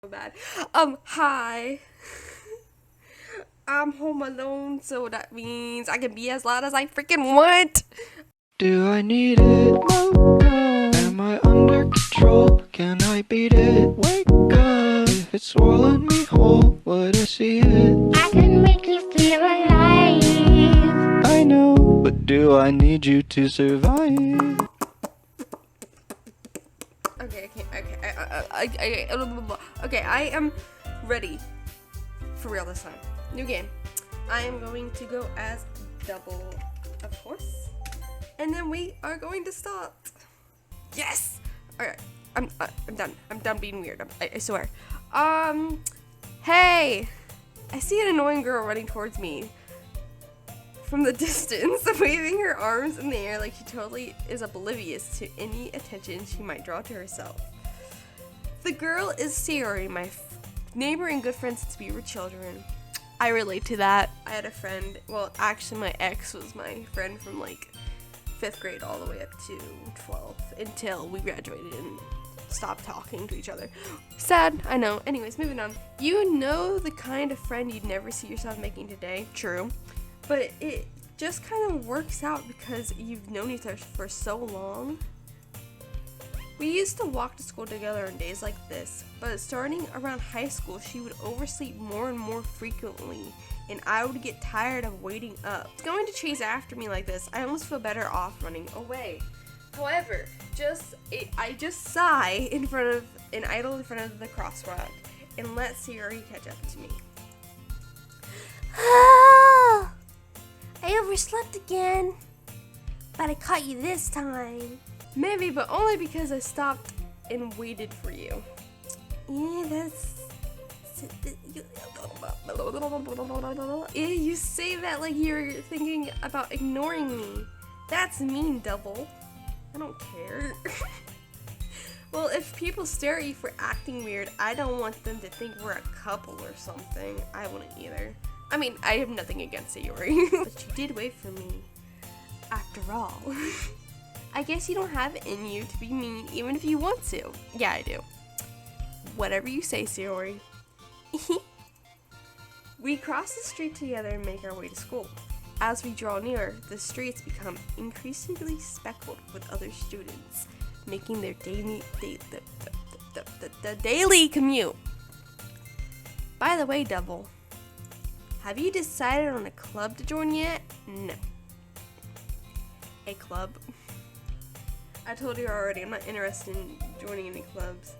Bad. Hi. I'm home alone, so that means I can be as loud as I freaking want. Do I need it? Woke up. Am I under control? Can I beat it? Wake up. If it's swallowing me whole, would I see it? I can make you feel alive. I know, but do I need you to survive? Okay, I am ready. For real this time. New game. I am going to go as double, of course. And then we are going to start. Yes! Alright, I'm done. I'm done being weird. I swear. Hey! I see an annoying girl running towards me from the distance, waving her arms in the air like she totally is oblivious to any attention she might draw to herself. The girl is Sayori, my neighbor and good friend since we were children. I relate to that. I had a friend, well, actually my ex was my friend from like 5th grade all the way up to 12th until we graduated and stopped talking to each other. Sad, I know. Anyways, moving on. You know the kind of friend you'd never see yourself making today? True. But it just kind of works out because you've known each other for so long. We used to walk to school together on days like this, but starting around high school, she would oversleep more and more frequently, and I would get tired of waiting up. Going to chase after me like this, I almost feel better off running away. However, I just sigh in front of an idol in front of the crosswalk and let Sayori catch up to me. Ah, I overslept again, but I caught you this time. Maybe, but only because I stopped and waited for you. Yeah, that's... You say that like you're thinking about ignoring me. That's mean, double. I don't care. Well, if people stare at you for acting weird, I don't want them to think we're a couple or something. I wouldn't either. I mean, I have nothing against Sayori. But you did wait for me. After all. I guess you don't have it in you to be mean even if you want to. Yeah, I do. Whatever you say, Sayori. We cross the street together and make our way to school. As we draw nearer, the streets become increasingly speckled with other students, making their daily commute. By the way, Double, have you decided on a club to join yet? No. A club? I told you already, I'm not interested in joining any clubs.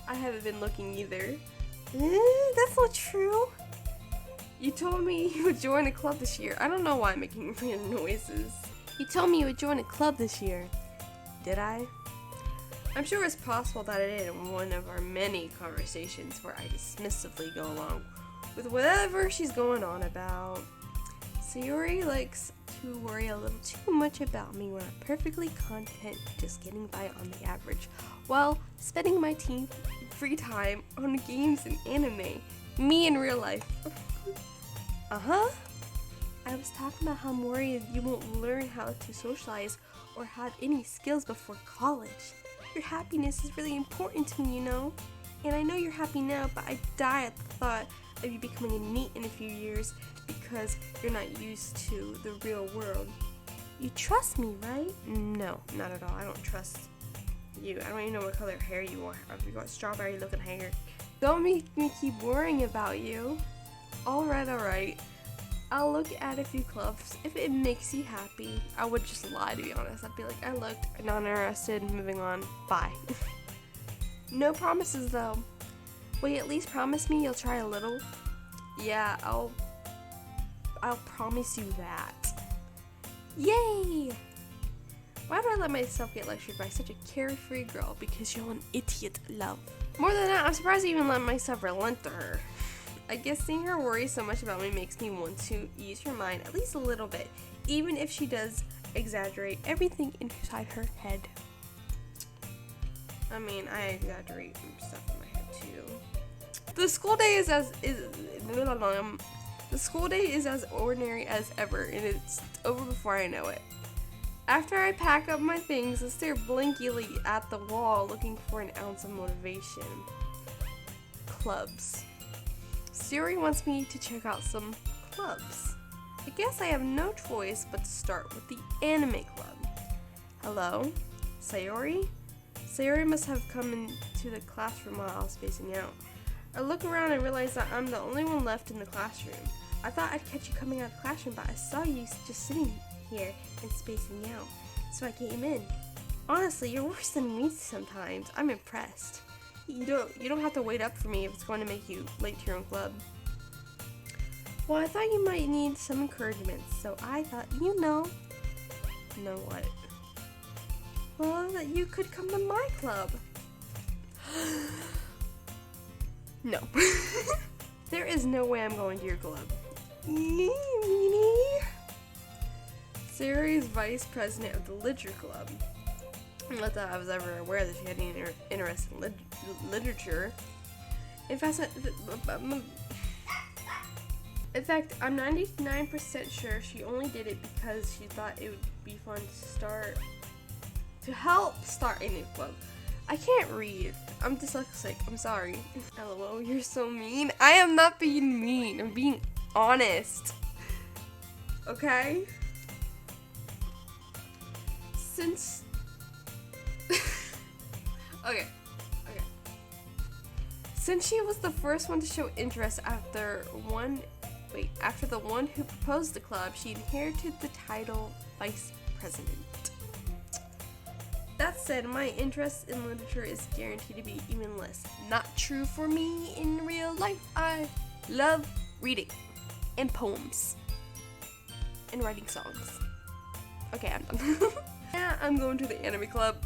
I haven't been looking either. That's not true. You told me you would join a club this year. I don't know why I'm making weird noises. You told me you would join a club this year. Did I? I'm sure it's possible that I did in one of our many conversations where I dismissively go along with whatever she's going on about. Sayori likes to worry a little too much about me when I'm perfectly content just getting by on the average, while spending my free time on games and anime. Me in real life. Uh-huh. I was talking about how I'm worried you won't learn how to socialize or have any skills before college. Your happiness is really important to me, you know? And I know you're happy now, but I die at the thought of you becoming a NEET in a few years because you're not used to the real world. You trust me, right? No, not at all. I don't trust you. I don't even know what color hair you are. You got strawberry looking hair. Don't make me keep worrying about you. Alright. I'll look at a few clubs. If it makes you happy, I would just lie, to be honest. I'd be like, I looked, not interested, moving on, bye. No promises though. Will you at least promise me you'll try a little? Yeah, I'll promise you that. Yay! Why did I let myself get lectured by such a carefree girl because you're an idiot, love? More than that, I'm surprised I even let myself relent to her. I guess seeing her worry so much about me makes me want to ease her mind at least a little bit, even if she does exaggerate everything inside her head. I mean, I exaggerate stuff in my head too. The school day is as ordinary as ever, and it's over before I know it. After I pack up my things, I stare blankly at the wall looking for an ounce of motivation. Clubs. Siri wants me to check out some clubs. I guess I have no choice but to start with the anime club. Hello? Sayori? Sayori must have come into the classroom while I was spacing out. I look around and realize that I'm the only one left in the classroom. I thought I'd catch you coming out of the classroom, but I saw you just sitting here and spacing out, so I came in. Honestly, you're worse than me sometimes. I'm impressed. You don't have to wait up for me if it's going to make you late to your own club. Well, I thought you might need some encouragement, so I thought, know what? Well, that you could come to my club. No. There is no way I'm going to your club. Siri is vice president of the literature club. Not that I was ever aware that she had any interest in literature. In fact, I'm 99% sure she only did it because she thought it would be fun to help start a new club. I can't read. I'm dyslexic. I'm sorry. LOL, you're so mean. I am not being mean. I'm being honest. Okay? Since... Okay. Since she was the first one to show interest after the one who proposed the club, she inherited the title Vice President. That said, my interest in literature is guaranteed to be even less. Not true for me in real life. I love reading and poems and writing songs. Okay, I'm done. Yeah, I'm going to the anime club.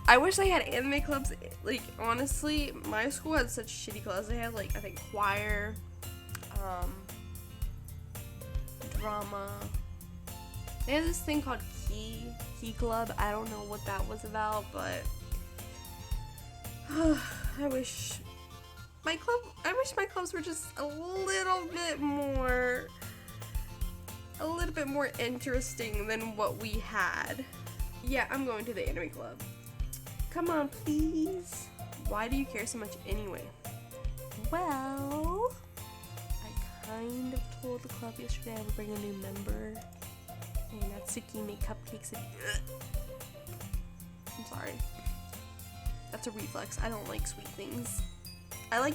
I wish they had anime clubs. Like, honestly, my school had such shitty clubs. They had, like, I think choir, drama. They had this thing called HeEy Club. I don't know what that was about, but I wish my clubs were just a little bit more interesting than what we had. Yeah, I'm going to the anime club. Come on, please. Why do you care so much anyway? Well, I kind of told the club yesterday I would bring a new member. And Natsuki made cupcakes and... I'm sorry. That's a reflex. I don't like sweet things. I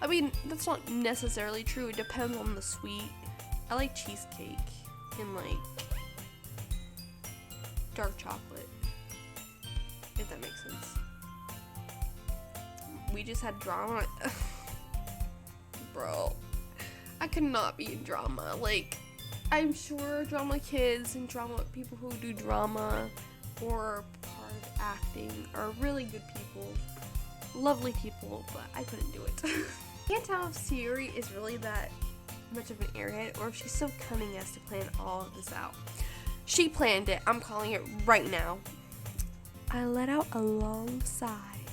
mean, that's not necessarily true. It depends on the sweet. I like cheesecake and, like, dark chocolate. If that makes sense. We just had drama. Bro. I could not be in drama. Like, I'm sure drama kids and drama people who do drama or part of acting are really good people. Lovely people, but I couldn't do it. Can't tell if Siri is really that much of an airhead or if she's so cunning as to plan all of this out. She planned it. I'm calling it right now. I let out a long sigh.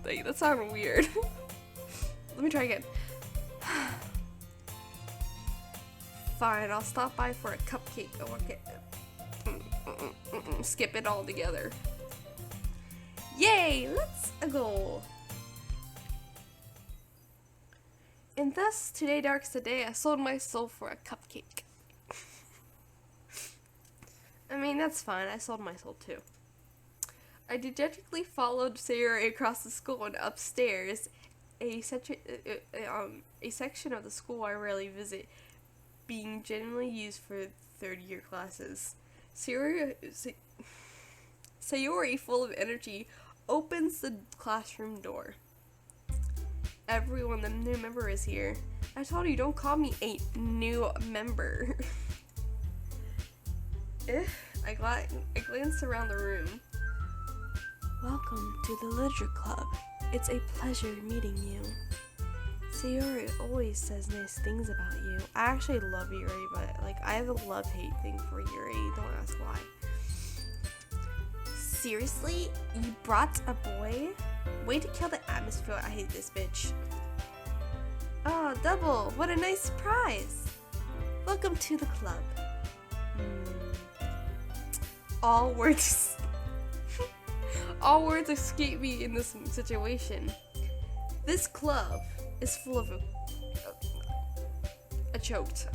That sounded weird. Let me try again. Fine, I'll stop by for a cupcake. Oh, okay. Skip it all together. Yay, let's go. And thus, today darks the day I sold my soul for a cupcake. I mean, that's fine. I sold my soul too. I dejectedly followed Sayori across the school and upstairs, a section of the school I rarely visit, being generally used for third-year classes. Sayori, full of energy, opens the classroom door. Everyone, the new member is here. I told you, don't call me a new member. I glanced around the room. Welcome to the literature club. It's a pleasure meeting you. Sayori always says nice things about you. I actually love Yuri, but I have a love-hate thing for Yuri. Don't ask why. Seriously? You brought a boy? Way to kill the atmosphere. I hate this bitch. Oh, double. What a nice surprise. Welcome to the club. All words escape me in this situation. This club is full of choked.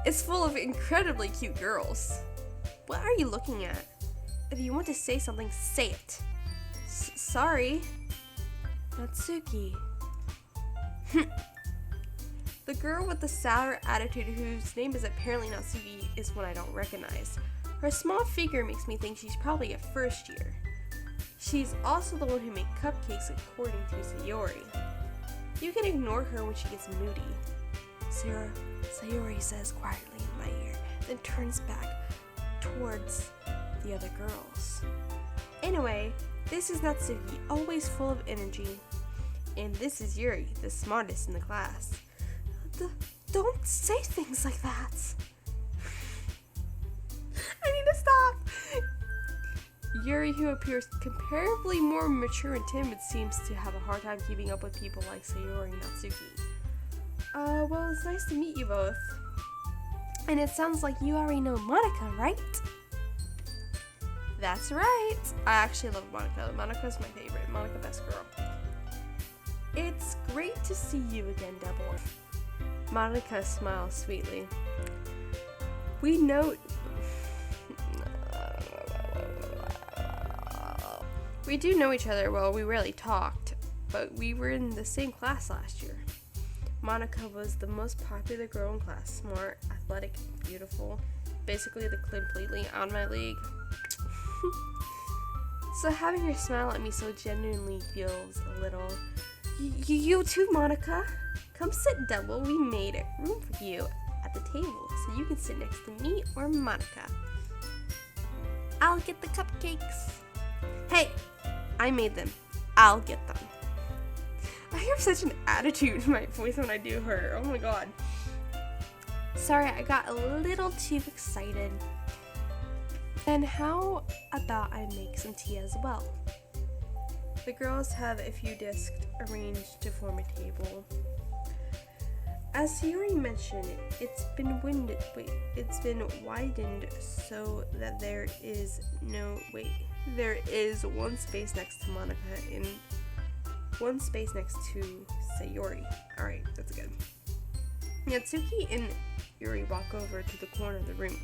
It's full of incredibly cute girls. What are you looking at? If you want to say something, say it. Sorry. Natsuki. The girl with the sour attitude whose name is apparently Natsuki is one I don't recognize. Her small figure makes me think she's probably a first year. She's also the one who made cupcakes according to Sayori. You can ignore her when she gets moody. Sayori says quietly in my ear, then turns back towards the other girls. Anyway, this is Natsuki, always full of energy. And this is Yuri, the smartest in the class. Don't say things like that. I need to stop. Yuri, who appears comparably more mature and timid, seems to have a hard time keeping up with people like Sayori and Natsuki. Well, it's nice to meet you both. And it sounds like you already know Monica, right? That's right. I actually love Monica. Monica's my favorite. Monica, best girl. It's great to see you again, Double. Monica smiles sweetly. We do know each other well. We rarely talked, but we were in the same class last year. Monica was the most popular girl in class, smart, athletic, beautiful, basically the completely out of my league. So having her smile at me so genuinely feels a little... You too, Monica. Come sit, Double. We made room for you at the table, so you can sit next to me or Monica. I'll get the cupcakes. Hey, I made them. I'll get them. I have such an attitude in my voice when I do her. Oh my god. Sorry, I got a little too excited. Then how about I make some tea as well? The girls have a few desks arranged to form a table. As Sayori mentioned, it's been widened so that there is one space next to Monica and one space next to Sayori. Alright, that's good. Natsuki and Yuri walk over to the corner of the room,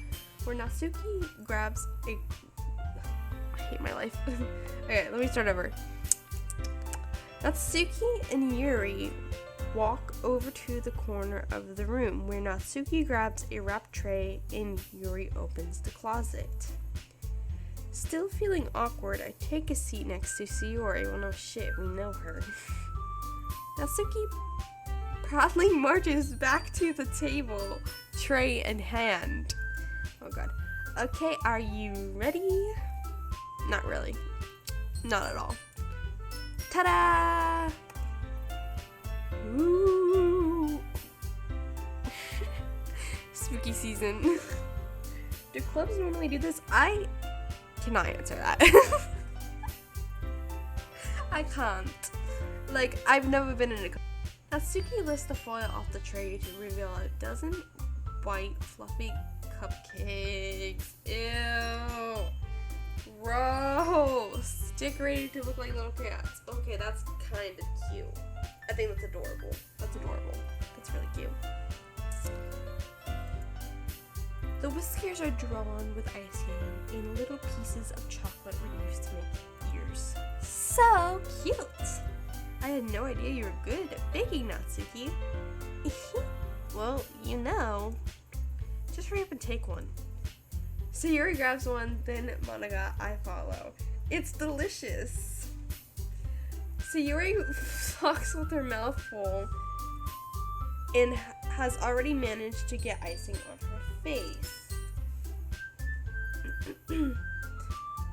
where Natsuki grabs a... I hate my life. Okay, let me start over. Natsuki and Yuri walk over to the corner of the room, where Natsuki grabs a wrap tray and Yuri opens the closet. Still feeling awkward, I take a seat next to Sayori. Well, no shit, we know her. Natsuki proudly marches back to the table, tray in hand. Oh god. Okay, are you ready? Not really. Not at all. Ta-da! Ooh. Spooky season. Do clubs normally do this? I cannot answer that. I can't. Like, I've never been in a... Natsuki lifts the foil off the tray to reveal a dozen white, fluffy cupcakes. Ew. Gross. Decorated to look like little cats. Okay, that's kind of cute. I think that's adorable. That's adorable. That's really cute. The whiskers are drawn with icing, and little pieces of chocolate were used to make ears. So cute! I had no idea you were good at baking, Natsuki. Well, you know. Just hurry up and take one. Sayori grabs one, then Monica, I follow. It's delicious. Sayori talks with her mouth full and has already managed to get icing on her face.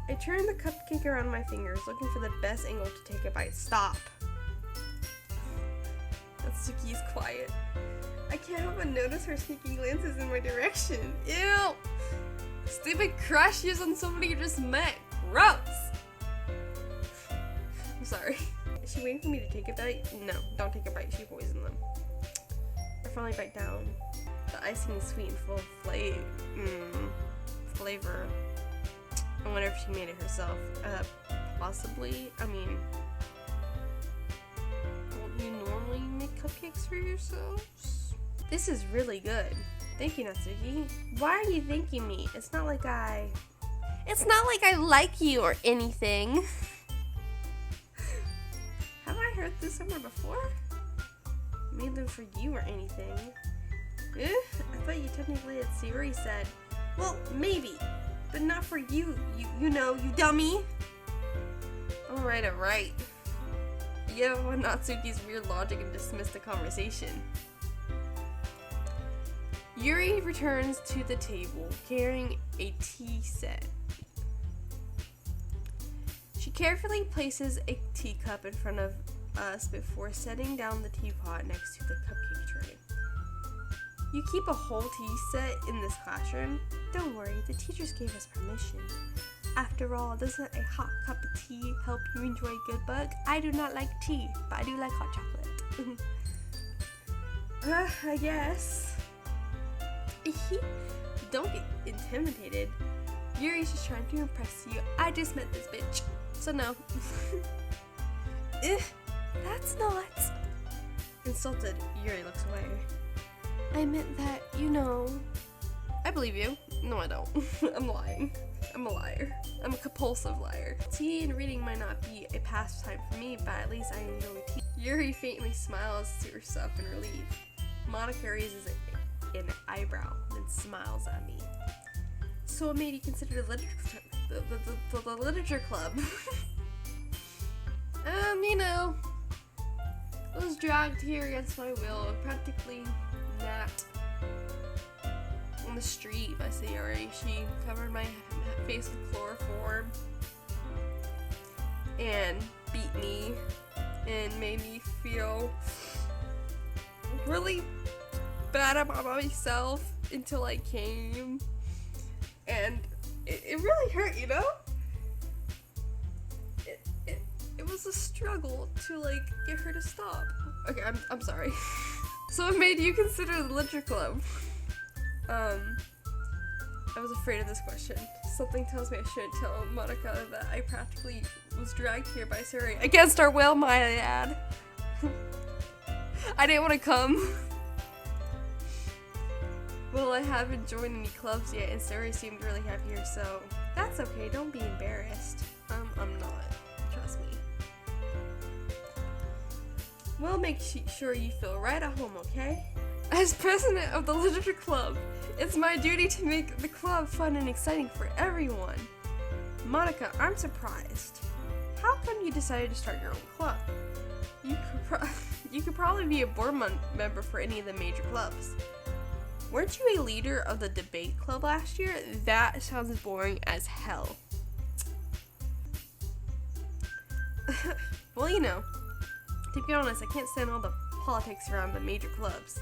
I turn the cupcake around my fingers, looking for the best angle to take a bite. Stop. Natsuki's quiet. I can't help but notice her sneaking glances in my direction. Ew! Stupid crushes on somebody you just met. Gross! I'm sorry. Is she waiting for me to take a bite? No, don't take a bite. She poisoned them. I finally bite down. The icing is sweet and full of flavor. I wonder if she made it herself. Possibly. I mean, don't you normally make cupcakes for yourselves? This is really good. Thank you, Natsuki. Why are you thanking me? It's not like I like you or anything. Have I heard this somewhere before? Made them for you or anything. I thought you technically had Sayori said. Well, maybe, but not for you, you know, you dummy. Alright. Yeah, well, Natsuki's weird logic and dismissed the conversation. Yuri returns to the table carrying a tea set. She carefully places a teacup in front of us before setting down the teapot next to the cupcake tray. You keep a whole tea set in this classroom? Don't worry, the teachers gave us permission. After all, doesn't a hot cup of tea help you enjoy a good book? I do not like tea, but I do like hot chocolate. I guess. Don't get intimidated. Yuri's just trying to impress you. I just met this bitch, so no. That's not. Insulted, Yuri looks away. I meant that, you know. I believe you. No, I don't. I'm lying. I'm a liar. I'm a compulsive liar. Tea and reading might not be a pastime for me, but at least I enjoy tea. Yuri faintly smiles to herself in relief. Monica raises an eyebrow, then smiles at me. So what made you consider the literature club? You know, I was dragged here against my will, practically napped on the street by Sayori. She covered my face with chloroform and beat me and made me feel really bad about myself until I came, and it really hurt, you know? It was a struggle to like get her to stop. Okay, I'm sorry. So it made you consider the literature club. I was afraid of this question. Something tells me I shouldn't tell Monica that I practically was dragged here by Sayori against our will, might I add. I didn't want to come. Well, I haven't joined any clubs yet, and Sayori seemed really happy here, so that's okay. Don't be embarrassed. I'm not. Trust me. We'll make sure you feel right at home, okay? As president of the literature club, it's my duty to make the club fun and exciting for everyone. Monica, I'm surprised. How come you decided to start your own club? You could probably be a board member for any of the major clubs. Weren't you a leader of the debate club last year? That sounds boring as hell. Well, you know, to be honest, I can't stand all the politics around the major clubs.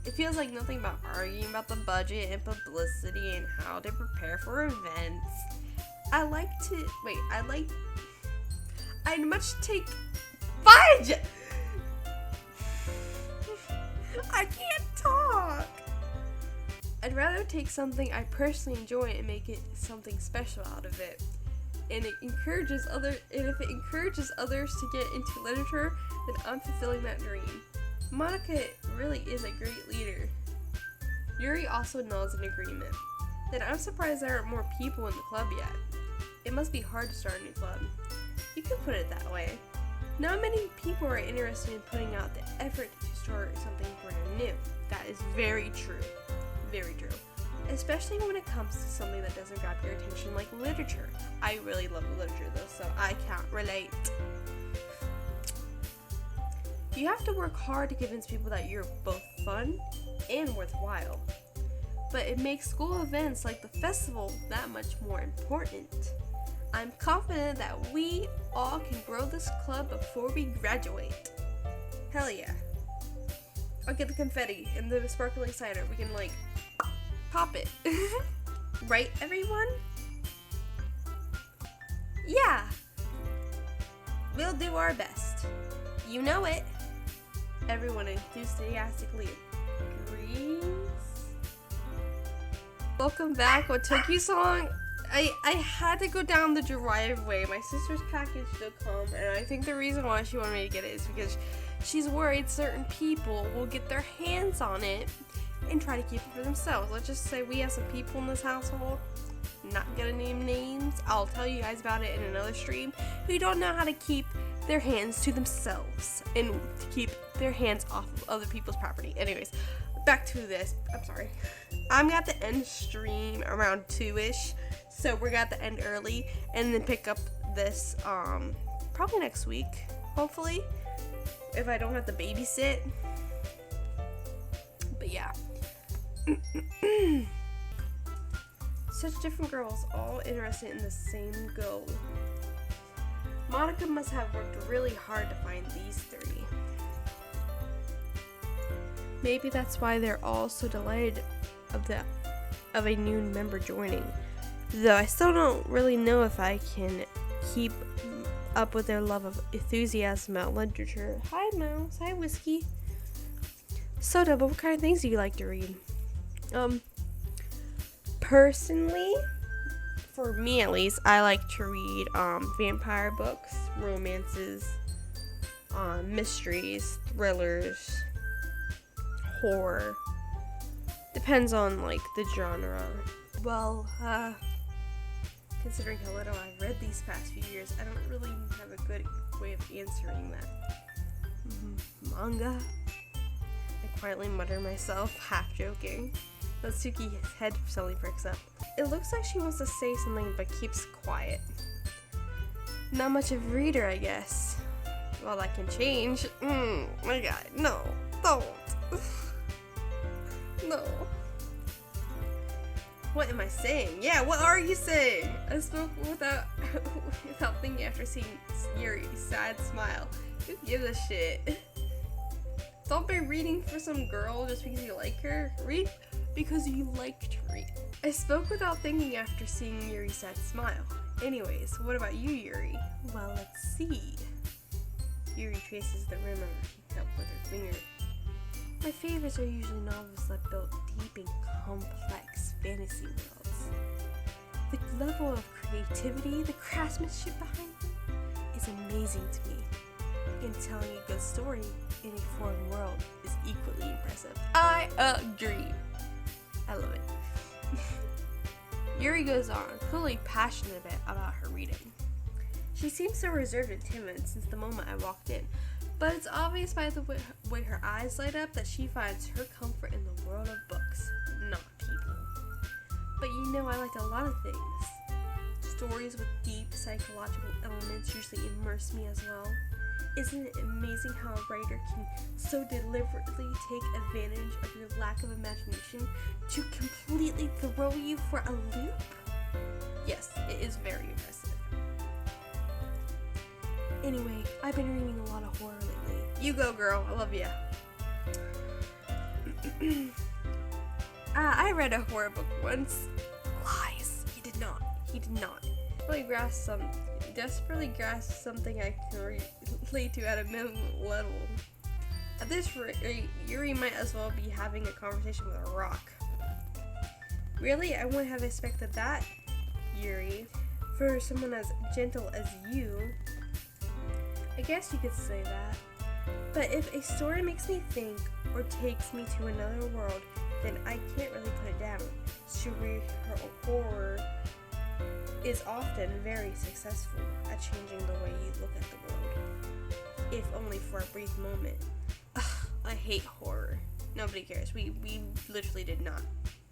It feels like nothing but arguing about the budget and publicity and how to prepare for events. I'd much take fudge! I can't talk! I'd rather take something I personally enjoy and make it something special out of it. And if it encourages others to get into literature, then I'm fulfilling that dream. Monica really is a great leader. Yuri also nods in agreement. Then I'm surprised there aren't more people in the club yet. It must be hard to start a new club. You can put it that way. Not many people are interested in putting out the effort to start something brand new. That is very true. Very true. Especially when it comes to something that doesn't grab your attention like literature. I really love literature though, so I can't relate. You have to work hard to convince people that you're both fun and worthwhile. But it makes school events like the festival that much more important. I'm confident that we all can grow this club before we graduate. Hell yeah. I'll get the confetti and the sparkling cider. We can like pop it. Right, everyone? Yeah. We'll do our best. You know it. Everyone enthusiastically agrees. Welcome back. What took you so long? I had to go down the driveway. My sister's package still come, and I think the reason why she wanted me to get it is because she's worried certain people will get their hands on it and try to keep it for themselves. Let's just say we have some people in this household, not gonna name names, I'll tell you guys about it in another stream, who don't know how to keep their hands to themselves and to keep their hands off of other people's property. Anyways, back to this. I'm sorry. I'm at the end stream around 2ish, so we're gonna the end early and then pick up this probably next week, hopefully, if I don't have to babysit. But yeah. Such different girls, all interested in the same goal. Monica must have worked really hard to find these three. Maybe that's why they're all so delighted of a new member joining. Though I still don't really know if I can keep up with their love of enthusiasm about literature. Hi Mouse, hi Whiskey. Soda, but what kind of things do you like to read? Personally, for me at least, I like to read vampire books, romances, mysteries, thrillers, horror. Depends on like the genre. Well, considering how little I've read these past few years, I don't really have a good way of answering that. Manga? I quietly mutter myself, half joking. Natsuki's head suddenly perks up. It looks like she wants to say something but keeps quiet. Not much of a reader, I guess. Well, that can change. My god, no, don't. No. What am I saying? Yeah, what are you saying? I spoke without thinking after seeing Yuri's sad smile. Who gives a shit? Don't be reading for some girl just because you like her. Read because you like to read. I spoke without thinking after seeing Yuri's sad smile. Anyways, what about you, Yuri? Well, let's see. Yuri traces the rim of her cup with her finger. My favorites are usually novels that build deep and complex fantasy worlds. The level of creativity, the craftsmanship behind them is amazing to me. And telling a good story in a foreign world is equally impressive. I agree. I love it. Yuri goes on, clearly passionate about her reading. She seems so reserved and timid since the moment I walked in, but it's obvious by the way her eyes light up that she finds her comfort in the world of books, not people. But you know, I like a lot of things. Stories with deep psychological elements usually immerse me as well. Isn't it amazing how a writer can so deliberately take advantage of your lack of imagination to completely throw you for a loop? Yes, it is very impressive. Anyway, I've been reading a lot of horror lately. You go, girl. I love ya. I read a horror book once. Lies. He did not. Desperately grasp something I can relate to at a minimum level. At this rate, Yuri might as well be having a conversation with a rock. Really? I wouldn't have expected that, Yuri. For someone as gentle as you, I guess you could say that. But if a story makes me think or takes me to another world, then I can't really put it down. Shuri, her horror is often very successful at changing the way you look at the world, if only for a brief moment. Ugh, I hate horror. Nobody cares. We literally did not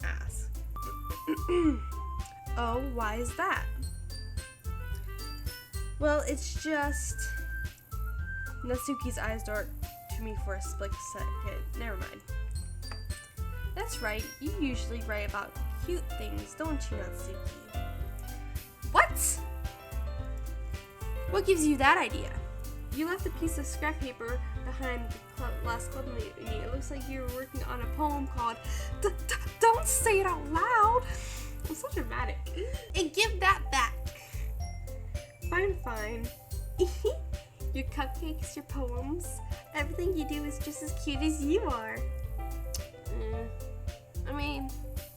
ask. Oh, why is that? Well, it's just... Natsuki's eyes dart to me for a split second. Never mind. That's right. You usually write about cute things, don't you, Natsuki? What? What gives you that idea? You left a piece of scrap paper behind the last club meeting. It looks like you were working on a poem called Don't Say It Out Loud. I'm so dramatic. And give that back. Fine. Your cupcakes, your poems, everything you do is just as cute as you are. I mean,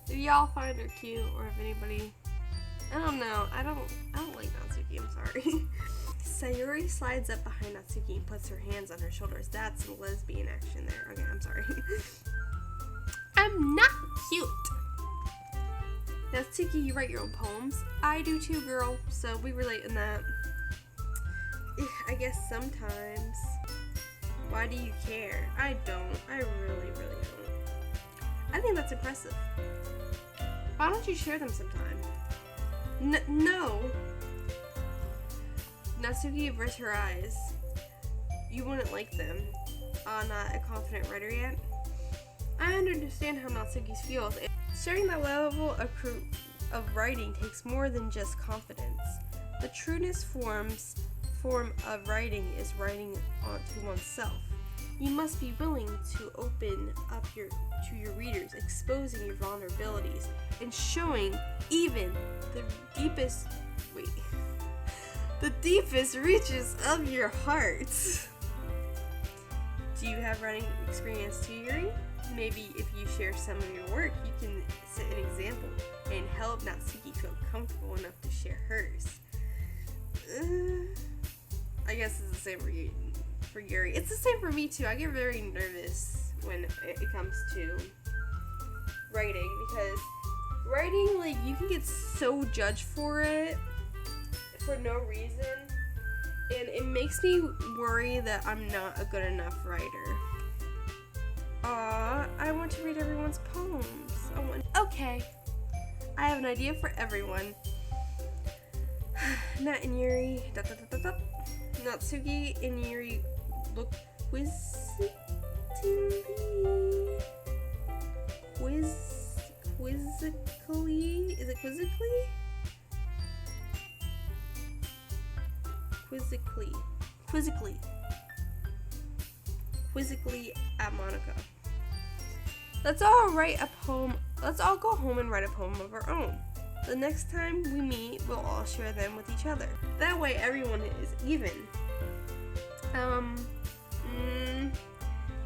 If y'all find her cute, or if anybody, I don't know. I don't like Natsuki. I'm sorry. Sayuri slides up behind Natsuki and puts her hands on her shoulders. That's some lesbian action there. Okay, I'm sorry. I'm not cute. Natsuki, you write your own poems. I do too, girl. So we relate in that. I guess sometimes. Why do you care? I don't. I really, really don't. I think that's impressive. Why don't you share them sometime? No. Natsuki averts her eyes. You wouldn't like them. Not a confident writer yet? I understand how Natsuki feels. Sharing that level of writing takes more than just confidence. The truest form of writing is writing onto oneself. You must be willing to open up to your readers, exposing your vulnerabilities, and showing even the deepest reaches of your heart. Do you have writing experience too, Yuri? Maybe if you share some of your work, you can set an example and help Natsuki feel comfortable enough to share hers. I guess it's the same for Yuri. It's the same for me too. I get very nervous when it comes to writing, because writing, like, you can get so judged for it for no reason, and it makes me worry that I'm not a good enough writer. I want to read everyone's poems. Okay, I have an idea for everyone. Nat and Yuri, Natsuki and Yuri look quizzically. Is it quizzically? Quizzically at Monica. Let's all write a poem. Let's all go home and write a poem of our own. The next time we meet, we'll all share them with each other. That way everyone is even.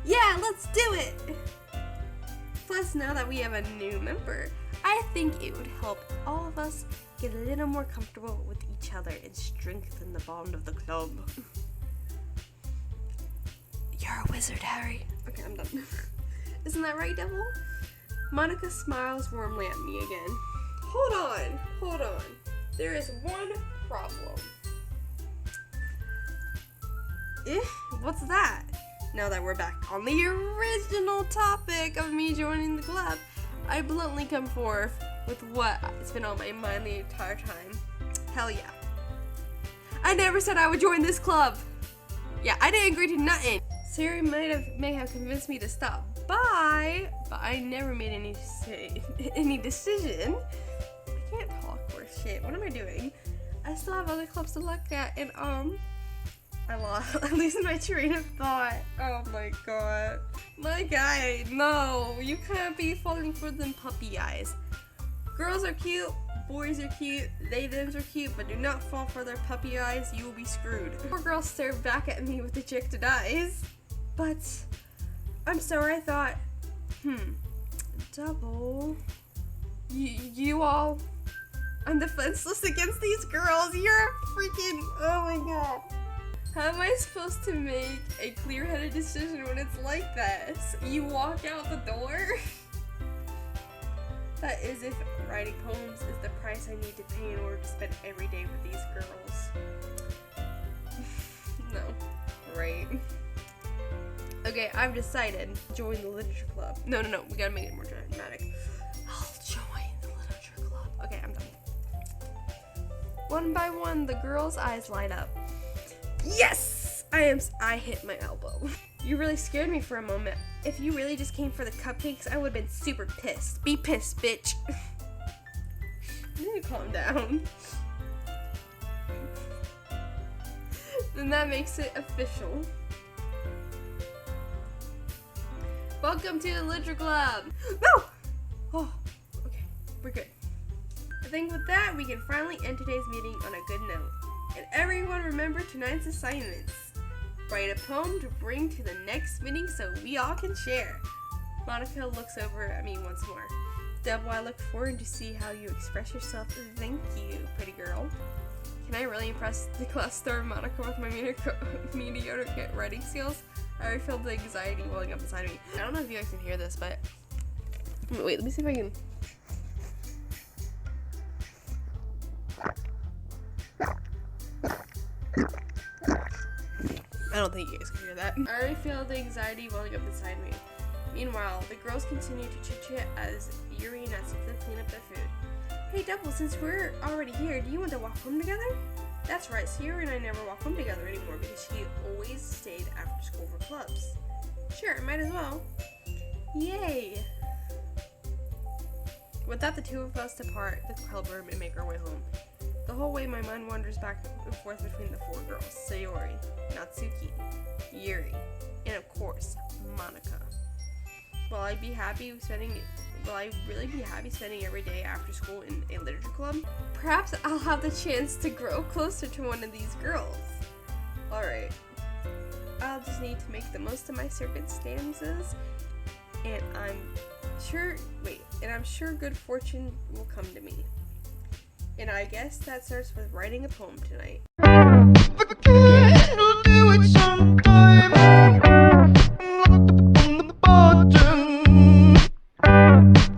Yeah, let's do it! Plus, now that we have a new member, I think it would help all of us get a little more comfortable with each other and strengthen the bond of the club. You're a wizard, Harry. Okay, I'm done. Isn't that right, Devil? Monica smiles warmly at me again. Hold on. There is one problem. What's that? Now that we're back on the original topic of me joining the club, I bluntly come forth with what's been on my mind the entire time. Hell yeah. I never said I would join this club. Yeah, I didn't agree to nothing. Siri may have convinced me to stop by, but I never made any decision. I can't talk or shit. What am I doing? I still have other clubs to look at, and I lost at least my train of thought. Oh my god. My guy, no, you can't be falling for them puppy eyes. Girls are cute, boys are cute, they thems are cute, but do not fall for their puppy eyes, you will be screwed. Poor girl stared back at me with dejected eyes. But I'm sorry, I thought, Double. You all, I'm defenseless against these girls. You're a freaking, oh my god. How am I supposed to make a clear-headed decision when it's like this? You walk out the door? That is if writing poems is the price I need to pay in order to spend every day with these girls. No. Right. Okay, I've decided. Join the literature club. No, we gotta make it more dramatic. I'll join the literature club. Okay, I'm done. One by one, the girls' eyes light up. Yes! I hit my elbow. You really scared me for a moment. If you really just came for the cupcakes, I would've been super pissed. Be pissed, bitch. You need to calm down. Then that makes it official. Welcome to the literature club. No! Oh, okay, we're good. I think with that, we can finally end today's meeting on a good note. And everyone remember tonight's assignments. Write a poem to bring to the next meeting so we all can share. Monica looks over at me once more. Deb, I look forward to see how you express yourself. Thank you, pretty girl. Can I really impress the class star Monica with my mediocre writing skills? I already feel the anxiety welling up inside me. I don't know if you guys can hear this, but... Wait, let me see if I can... I don't think you guys can hear that. I already feel the anxiety welling up inside me. Meanwhile, the girls continue to chit-chat as Yuri and Natsuki clean up their food. Hey Double, since we're already here, do you want to walk home together? That's right, so Yuri and I never walk home together anymore because she always stayed after school for clubs. Sure, might as well. Yay! Without the two of us depart the club room and make our way home. The whole way my mind wanders back and forth between the four girls, Sayori, Natsuki, Yuri, and of course, Monica. Will I really be happy spending every day after school in a literature club? Perhaps I'll have the chance to grow closer to one of these girls. Alright. I'll just need to make the most of my circumstances, and I'm sure good fortune will come to me. And I guess that starts with writing a poem tonight. We'll do it